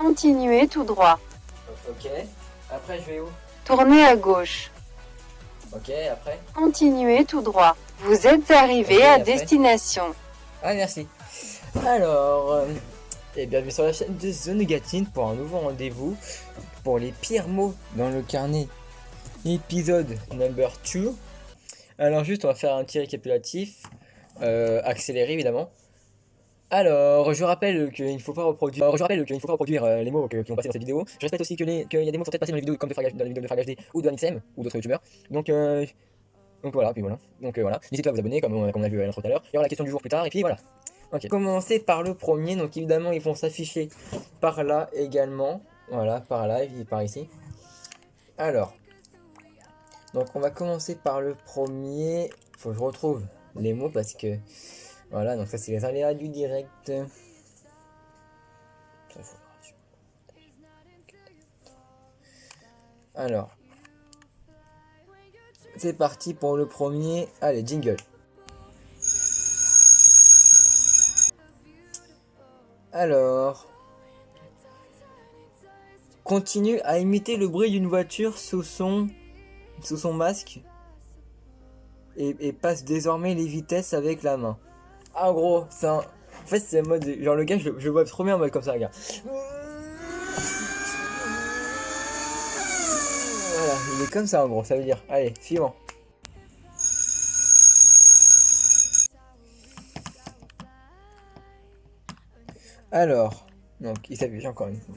Continuez tout droit. Ok. Après, je vais où? Tournez à gauche. Ok, après. Continuez tout droit. Vous êtes arrivé Ok, à après. destination. Ah, merci. Alors, bienvenue sur la chaîne de The Negatine pour un nouveau rendez-vous pour les pires mots dans le carnet. Épisode number 2. Alors, juste, on va faire un petit récapitulatif. Accéléré, évidemment. Alors, je rappelle qu'il ne faut pas reproduire, les mots qui ont passé dans cette vidéo. Je respecte aussi qu'il y a des mots qui sont peut-être passés dans les vidéos comme dans les vidéos de Frag HD ou de Anixem ou d'autres youtubeurs. Donc voilà, puis voilà. Donc voilà. N'hésitez pas à vous abonner comme on a vu tout à l'heure. Il y aura la question du jour plus tard et puis voilà. Ok. Commencer par le premier. Donc évidemment, ils vont s'afficher par là également. Voilà, par là et par ici. Alors. Donc on va commencer par le premier. Faut que je retrouve les mots parce que voilà, donc ça c'est les aléas du direct. Alors, c'est parti pour le premier. Allez, jingle. Alors, continue à imiter le bruit d'une voiture sous son masque et passe désormais les vitesses avec la main. Ah, en gros, c'est un... En fait, c'est un mode... Genre, le gars, je le vois trop bien en mode comme ça, regarde. Voilà, il est comme ça, en gros, ça veut dire. Allez, suivant. Alors, donc, il s'affiche encore une fois.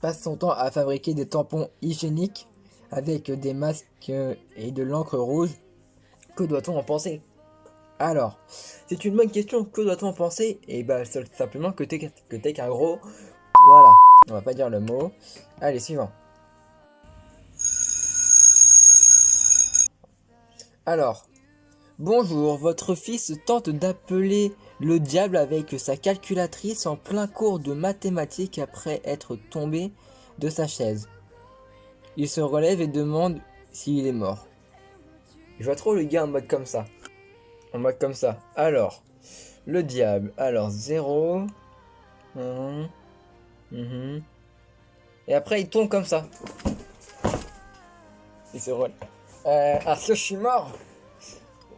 Passe son temps à fabriquer des tampons hygiéniques avec des masques et de l'encre rouge. Que doit-on en penser? Alors, c'est une bonne question. Que doit-on en penser? Et bah, simplement que t'es qu'un gros... Voilà, on va pas dire le mot. Allez, suivant. Alors, bonjour, votre fils tente d'appeler le diable avec sa calculatrice en plein cours de mathématiques après être tombé de sa chaise. Il se relève et demande s'il est mort. Je vois trop le gars en mode comme ça. En mode comme ça. Alors, le diable. Alors, 0. Et après, il tombe comme ça. Il se relève. Je suis mort.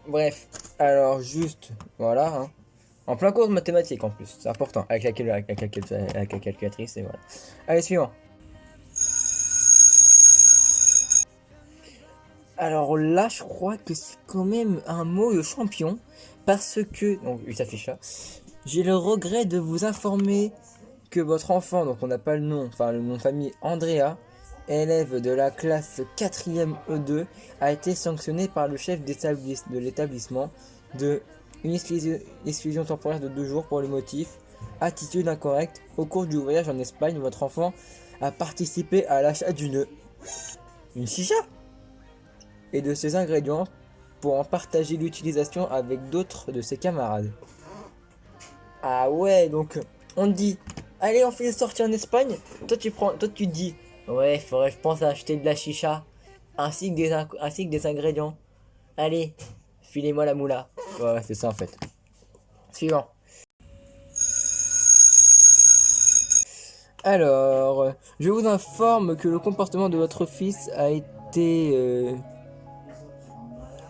Bref. Alors, juste. Voilà. Hein. En plein cours de mathématiques en plus. C'est important. Avec la calculatrice et voilà. Allez, suivant. Alors là, je crois que c'est quand même un mot de champion. Parce que... Donc, il s'affiche là. J'ai le regret de vous informer que votre enfant, donc on n'a pas le nom, enfin le nom de famille Andrea, élève de la classe 4e E2, a été sanctionné par le chef de l'établissement de une exclusion temporaire de 2 jours pour le motif attitude incorrecte. Au cours du voyage en Espagne, votre enfant a participé à l'achat d'une chicha et de ses ingrédients pour en partager l'utilisation avec d'autres de ses camarades. Ah ouais, donc on te dit, allez on fait des sorties en Espagne, toi tu te dis, ouais faudrait je pense à acheter de la chicha, ainsi que des ingrédients. Allez, filez-moi la moula. Ouais, c'est ça en fait. Suivant. Alors, je vous informe que le comportement de votre fils a été...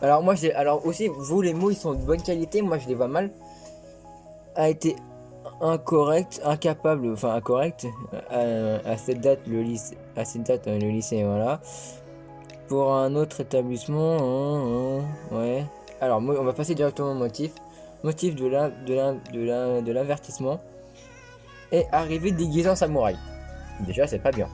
Alors moi alors aussi, vous les mots ils sont de bonne qualité, moi je les vois mal. A été incorrect, incapable, enfin incorrect à cette date le lycée, voilà. Pour un autre établissement, ouais. Alors on va passer directement au motif. Motif de l'avertissement est arrivé déguisé en samouraï. Déjà c'est pas bien.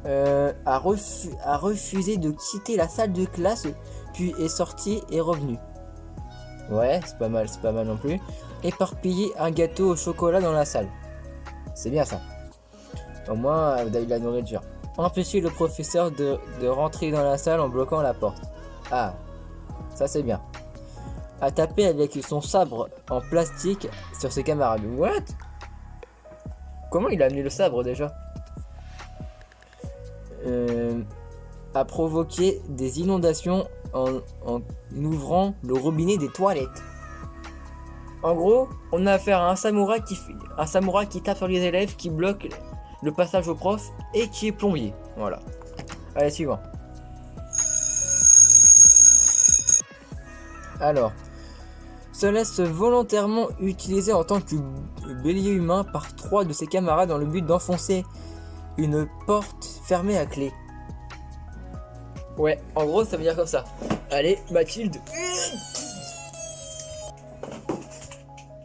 A refusé de quitter la salle de classe, puis est sorti et revenu. Ouais, c'est pas mal non plus. Éparpiller un gâteau au chocolat dans la salle. C'est bien ça. Au moins, vous avez de la nourriture. Empêcher le professeur de rentrer dans la salle en bloquant la porte. Ah, ça c'est bien. A taper avec son sabre en plastique sur ses camarades. What? Comment il a amené le sabre déjà? A provoqué des inondations en ouvrant le robinet des toilettes. En gros, on a affaire à un samouraï qui tape sur les élèves, qui bloque le passage au prof et qui est plombier. Voilà. Allez, suivant. Alors, se laisse volontairement utiliser en tant que bélier humain par 3 de ses camarades dans le but d'enfoncer une porte fermée à clé. Ouais, en gros, ça veut dire comme ça. Allez, Mathilde.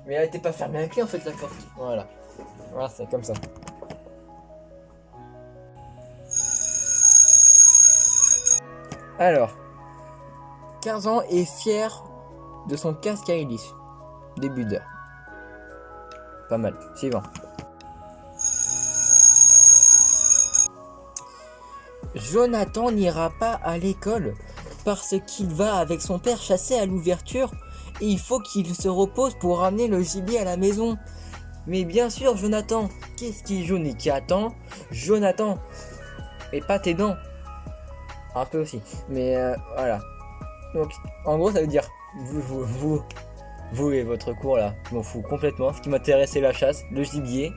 Mais elle était pas fermée à clé en fait la porte. Voilà. Voilà, c'est comme ça. Alors, 15 ans et fier de son casque à hélice. Début d'heure. Pas mal. Suivant. Jonathan n'ira pas à l'école parce qu'il va avec son père chasser à l'ouverture et il faut qu'il se repose pour ramener le gibier à la maison. Mais bien sûr, Jonathan, qu'est-ce qui jaune et qui attend? Jonathan, et pas tes dents. Un peu aussi, mais voilà. Donc, en gros, ça veut dire vous et votre cours là, je m'en fous complètement. Ce qui m'intéresse, c'est la chasse, le gibier.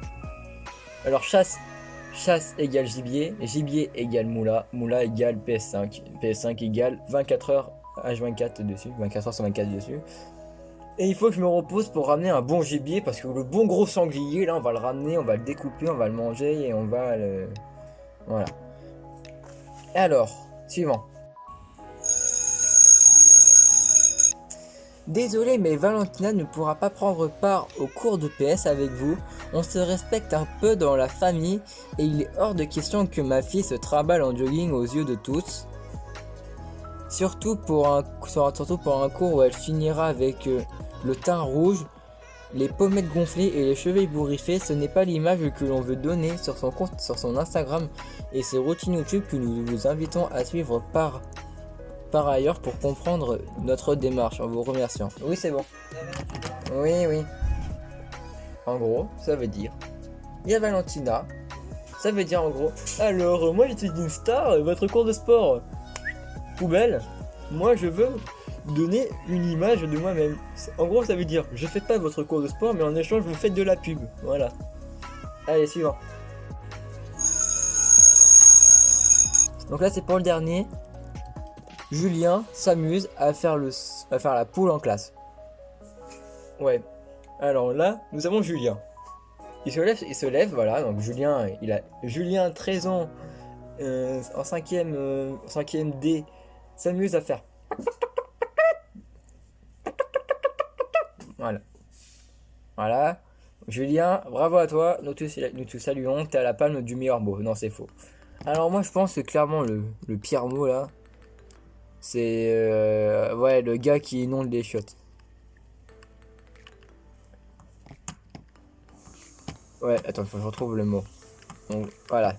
Alors, chasse égale gibier, gibier égale moula, moula égale PS5, PS5 égale 24 heures H24 dessus, 24 heures sur 24 dessus. Et il faut que je me repose pour ramener un bon gibier parce que le bon gros sanglier là, on va le ramener, on va le découper, on va le manger et on va le. Voilà. Alors, suivant. Désolé, mais Valentina ne pourra pas prendre part au cours de PS avec vous. On se respecte un peu dans la famille et il est hors de question que ma fille se trimballe en jogging aux yeux de tous. Surtout pour un cours où elle finira avec le teint rouge, les pommettes gonflées et les cheveux ébouriffés. Ce n'est pas l'image que l'on veut donner sur son compte, sur son Instagram et ses routines YouTube que nous vous invitons à suivre par ailleurs pour comprendre notre démarche en vous remerciant. Oui, c'est bon. Oui. En gros, ça veut dire, il y a Valentina. Ça veut dire en gros, alors moi je suis une star, votre cours de sport, poubelle. Moi je veux donner une image de moi-même. En gros, ça veut dire, je fais pas votre cours de sport, mais en échange vous faites de la pub. Voilà. Allez, suivant. Donc là c'est pour le dernier. Julien s'amuse à faire la poule en classe. Ouais. Alors là, nous avons Julien. Il se lève, voilà. Donc Julien 13 ans, en 5ème D, s'amuse à faire. Voilà. Voilà. Julien, bravo à toi. Nous te saluons. T'es à la palme du meilleur mot. Non, c'est faux. Alors moi, je pense que clairement le pire mot là, c'est ouais, le gars qui inonde les chiottes. Ouais, attends, faut que je retrouve le mot. Donc voilà.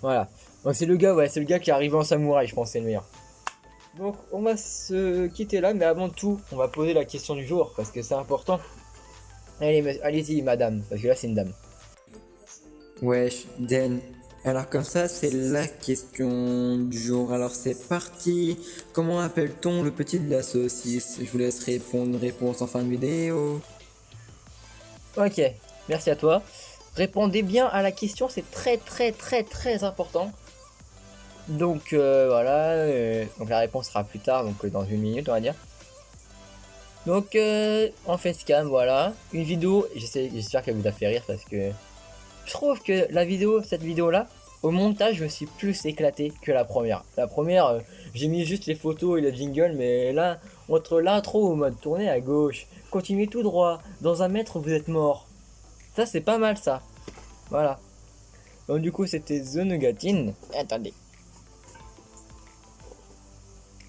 Donc c'est le gars qui arrive en samouraï, je pense, c'est le meilleur. Donc on va se quitter là, mais avant tout, on va poser la question du jour parce que c'est important. Allez-y, madame, parce que là c'est une dame. Wesh, Den. Alors comme ça, c'est la question du jour. Alors c'est parti. Comment appelle-t-on le petit de la saucisse? Je vous laisse répondre. Réponse en fin de vidéo. Ok, merci à toi. Répondez bien à la question, c'est très important. Donc voilà, donc la réponse sera plus tard, donc dans 1 minute on va dire. Donc en facecam, voilà, une vidéo, j'espère qu'elle vous a fait rire parce que je trouve que cette vidéo là, au montage je me suis plus éclaté que la première. La première, j'ai mis juste les photos et le jingle, mais là, entre l'intro au mode tourner à gauche, continuez tout droit, dans 1 mètre vous êtes mort. Ça c'est pas mal ça. Voilà. Donc du coup c'était The Nougatine. Attendez.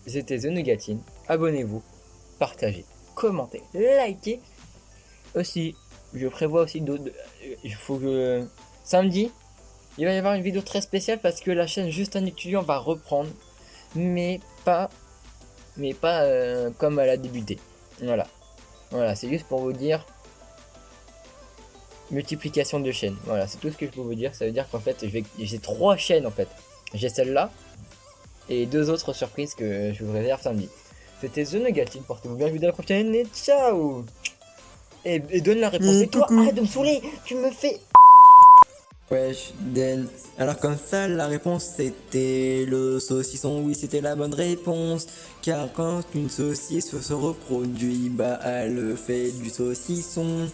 C'était The Nougatine. Abonnez-vous, partagez, commentez, likez. Aussi, je prévois aussi d'autres. Il faut que samedi, il va y avoir une vidéo très spéciale parce que la chaîne Juste un étudiant va reprendre, mais pas comme elle a débuté. Voilà, c'est juste pour vous dire multiplication de chaînes. Voilà, c'est tout ce que je peux vous dire. Ça veut dire qu'en fait, j'ai 3 chaînes en fait. J'ai celle-là et 2 autres surprises que je vous réserve samedi. C'était The Nougatine, portez-vous bien, je vous dis à la prochaine et ciao. et donne la réponse. Et toi, coucou. arrête de me saouler. Tu me fais. Wesh, Den. Alors comme ça, la réponse c'était le saucisson. Oui, c'était la bonne réponse. Car quand une saucisse se reproduit, bah elle fait du saucisson.